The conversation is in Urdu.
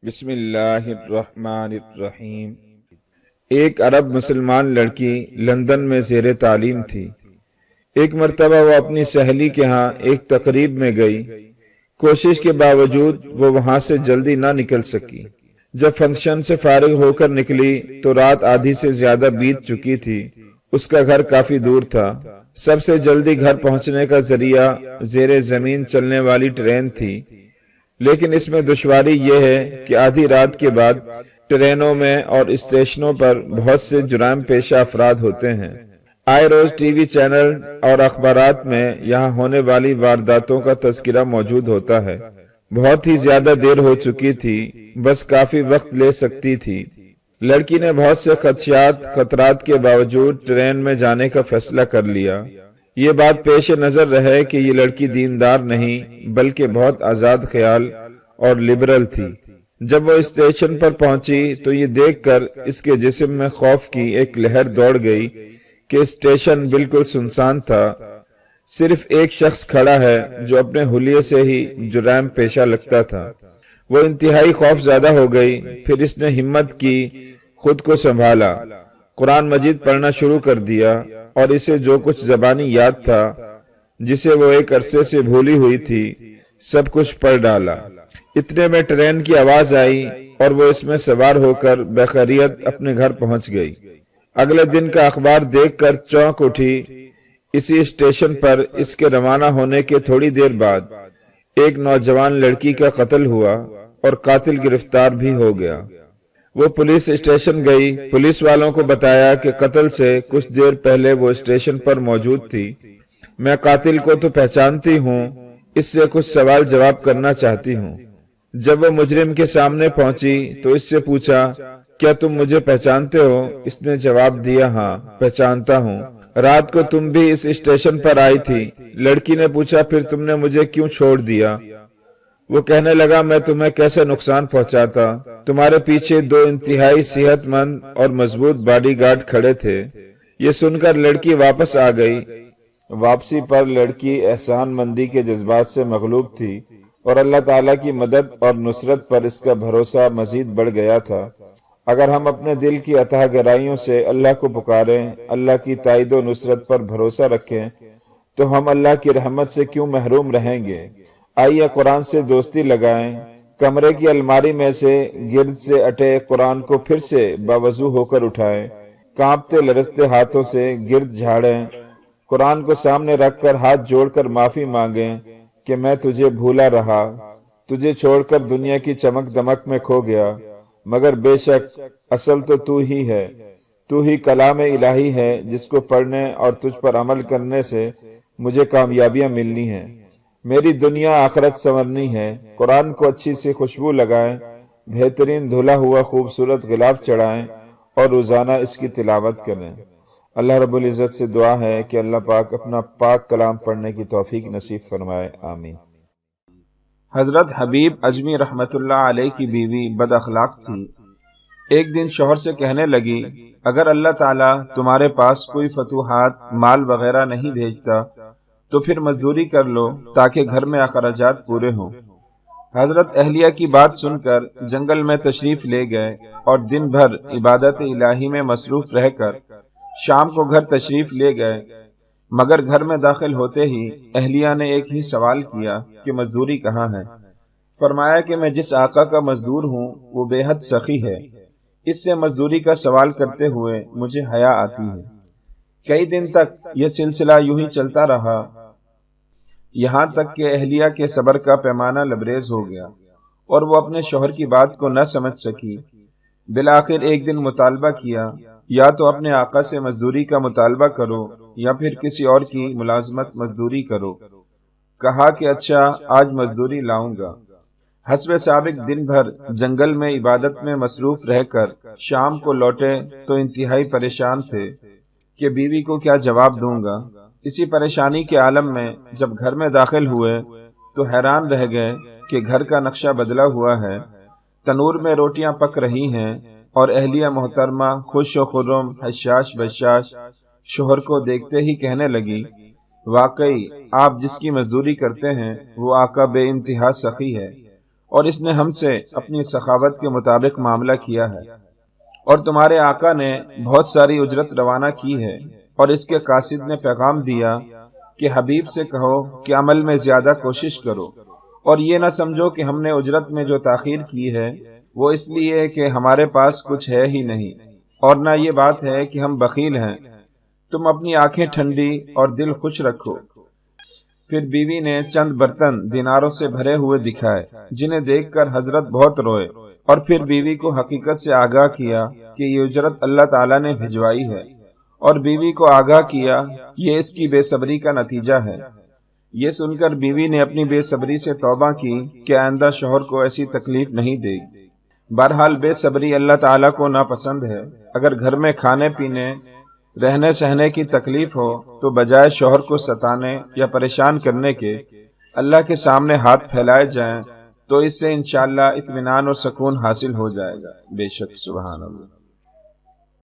بسم اللہ الرحمن الرحیم۔ ایک عرب مسلمان لڑکی لندن میں زیر تعلیم تھی۔ ایک مرتبہ وہ اپنی سہیلی کے ہاں ایک تقریب میں گئی۔ کوشش کے باوجود وہ وہاں سے جلدی نہ نکل سکی۔ جب فنکشن سے فارغ ہو کر نکلی تو رات آدھی سے زیادہ بیت چکی تھی۔ اس کا گھر کافی دور تھا۔ سب سے جلدی گھر پہنچنے کا ذریعہ زیر زمین چلنے والی ٹرین تھی، لیکن اس میں دشواری یہ ہے کہ آدھی رات کے بعد ٹرینوں میں اور اسٹیشنوں پر بہت سے جرائم پیشہ افراد ہوتے ہیں۔ آئے روز ٹی وی چینل اور اخبارات میں یہاں ہونے والی وارداتوں کا تذکرہ موجود ہوتا ہے۔ بہت ہی زیادہ دیر ہو چکی تھی، بس کافی وقت لے سکتی تھی۔ لڑکی نے بہت سے خطرات کے باوجود ٹرین میں جانے کا فیصلہ کر لیا۔ یہ بات پیش نظر رہے کہ یہ لڑکی دیندار نہیں بلکہ بہت آزاد خیال اور لبرل تھی۔ جب وہ اسٹیشن پر پہنچی تو یہ دیکھ کر اس کے جسم میں خوف کی ایک لہر دوڑ گئی کہ اسٹیشن بالکل سنسان تھا۔ صرف ایک شخص کھڑا ہے جو اپنے حلیے سے ہی جرائم پیشہ لگتا تھا۔ وہ انتہائی خوف زدہ ہو گئی۔ پھر اس نے ہمت کی، خود کو سنبھالا، قرآن مجید پڑھنا شروع کر دیا اور اسے جو کچھ زبانی یاد تھا جسے وہ ایک عرصے سے بھولی ہوئی تھی سب کچھ پڑھ ڈالا۔ اتنے میں ٹرین کی آواز آئی اور وہ اس میں سوار ہو کر بخیریت اپنے گھر پہنچ گئی۔ اگلے دن کا اخبار دیکھ کر چونک اٹھی۔ اسی اسٹیشن پر اس کے روانہ ہونے کے تھوڑی دیر بعد ایک نوجوان لڑکی کا قتل ہوا اور قاتل گرفتار بھی ہو گیا۔ وہ پولیس اسٹیشن گئی۔ پولیس والوں کو بتایا کہ قتل سے کچھ دیر پہلے وہ اسٹیشن پر موجود تھی۔ میں قاتل کو تو پہچانتی ہوں، اس سے کچھ سوال جواب کرنا چاہتی ہوں۔ جب وہ مجرم کے سامنے پہنچی تو اس سے پوچھا، کیا تم مجھے پہچانتے ہو؟ اس نے جواب دیا، ہاں پہچانتا ہوں، رات کو تم بھی اس اسٹیشن پر آئی تھی۔ لڑکی نے پوچھا، پھر تم نے مجھے کیوں چھوڑ دیا؟ وہ کہنے لگا، میں تمہیں کیسے نقصان پہنچاتا؟ تمہارے پیچھے دو انتہائی صحت مند اور مضبوط باڈی گارڈ کھڑے تھے۔ یہ سن کر لڑکی واپس آ گئی۔ واپسی پر لڑکی احسان مندی کے جذبات سے مغلوب تھی اور اللہ تعالیٰ کی مدد اور نصرت پر اس کا بھروسہ مزید بڑھ گیا تھا۔ اگر ہم اپنے دل کی اتھاہ گہرائیوں سے اللہ کو پکاریں، اللہ کی تائید و نصرت پر بھروسہ رکھیں، تو ہم اللہ کی رحمت سے کیوں محروم رہیں گے؟ آئیے قرآن سے دوستی لگائیں، کمرے کی الماری میں سے گرد سے اٹے قرآن کو پھر سے باوضو ہو کر اٹھائیں، کانپتے لرزتے ہاتھوں سے گرد جھاڑیں، قرآن کو سامنے رکھ کر ہاتھ جوڑ کر معافی مانگیں کہ میں تجھے بھولا رہا، تجھے چھوڑ کر دنیا کی چمک دمک میں کھو گیا، مگر بے شک اصل تو ہی ہے، تو ہی کلام الہی ہے جس کو پڑھنے اور تجھ پر عمل کرنے سے مجھے کامیابیاں ملنی ہیں، میری دنیا آخرت سنورنی ہے۔ قرآن کو اچھی سی خوشبو لگائیں، بہترین دھلا ہوا خوبصورت غلاف چڑھائیں اور روزانہ اس کی تلاوت کریں۔ اللہ رب العزت سے دعا ہے کہ اللہ پاک اپنا پاک کلام پڑھنے کی توفیق نصیب فرمائے، آمین۔ حضرت حبیب اجمی رحمت اللہ علیہ کی بیوی بد اخلاق تھی۔ ایک دن شوہر سے کہنے لگی، اگر اللہ تعالیٰ تمہارے پاس کوئی فتوحات مال وغیرہ نہیں بھیجتا تو پھر مزدوری کر لو تاکہ گھر میں اخراجات پورے ہوں۔ حضرت اہلیہ کی بات سن کر جنگل میں تشریف لے گئے اور دن بھر عبادت الہی میں مصروف رہ کر شام کو گھر تشریف لے گئے، مگر گھر میں داخل ہوتے ہی اہلیہ نے ایک ہی سوال کیا کہ مزدوری کہاں ہے؟ فرمایا کہ میں جس آقا کا مزدور ہوں وہ بے حد سخی ہے، اس سے مزدوری کا سوال کرتے ہوئے مجھے حیا آتی ہے۔ کئی دن تک یہ سلسلہ یوں ہی چلتا رہا، یہاں تک کہ اہلیہ کے صبر کا پیمانہ لبریز ہو گیا اور وہ اپنے شوہر کی بات کو نہ سمجھ سکی۔ بالآخر ایک دن مطالبہ کیا، یا تو اپنے آقا سے مزدوری کا مطالبہ کرو یا پھر کسی اور کی ملازمت مزدوری کرو۔ کہا کہ اچھا، آج مزدوری لاؤں گا۔ حسب سابق دن بھر جنگل میں عبادت میں مصروف رہ کر شام کو لوٹے تو انتہائی پریشان تھے کہ بیوی کو کیا جواب دوں گا۔ اسی پریشانی کے عالم میں جب گھر میں داخل ہوئے تو حیران رہ گئے کہ گھر کا نقشہ بدلا ہوا ہے، تنور میں روٹیاں پک رہی ہیں اور اہلیہ محترمہ خوش و خرم حشاش بشاش شوہر کو دیکھتے ہی کہنے لگی، واقعی آپ جس کی مزدوری کرتے ہیں وہ آقا بے انتہا سخی ہے اور اس نے ہم سے اپنی سخاوت کے مطابق معاملہ کیا ہے، اور تمہارے آقا نے بہت ساری اجرت روانہ کی ہے، اور اس کے قاصد نے پیغام دیا کہ حبیب سے کہو کہ عمل میں زیادہ کوشش کرو، اور یہ نہ سمجھو کہ ہم نے اجرت میں جو تاخیر کی ہے وہ اس لیے کہ ہمارے پاس کچھ ہے ہی نہیں، اور نہ یہ بات ہے کہ ہم بخیل ہیں۔ تم اپنی آنکھیں ٹھنڈی اور دل خوش رکھو۔ پھر بیوی نے چند برتن دیناروں سے بھرے ہوئے دکھائے، جنہیں دیکھ کر حضرت بہت روئے، اور پھر بیوی کو حقیقت سے آگاہ کیا کہ یہ اجرت اللہ تعالیٰ نے بھجوائی ہے، اور بیوی کو آگاہ کیا یہ اس کی بے صبری کا نتیجہ ہے۔ یہ سن کر بیوی نے اپنی بے صبری سے توبہ کی کہ آئندہ شوہر کو ایسی تکلیف نہیں دے گی۔ بہرحال بے صبری اللہ تعالیٰ کو ناپسند ہے۔ اگر گھر میں کھانے پینے، رہنے سہنے کی تکلیف ہو تو بجائے شوہر کو ستانے یا پریشان کرنے کے اللہ کے سامنے ہاتھ پھیلائے جائیں، تو اس سے انشاءاللہ اطمینان اور سکون حاصل ہو جائے گا۔ بے شک سبحان اللہ۔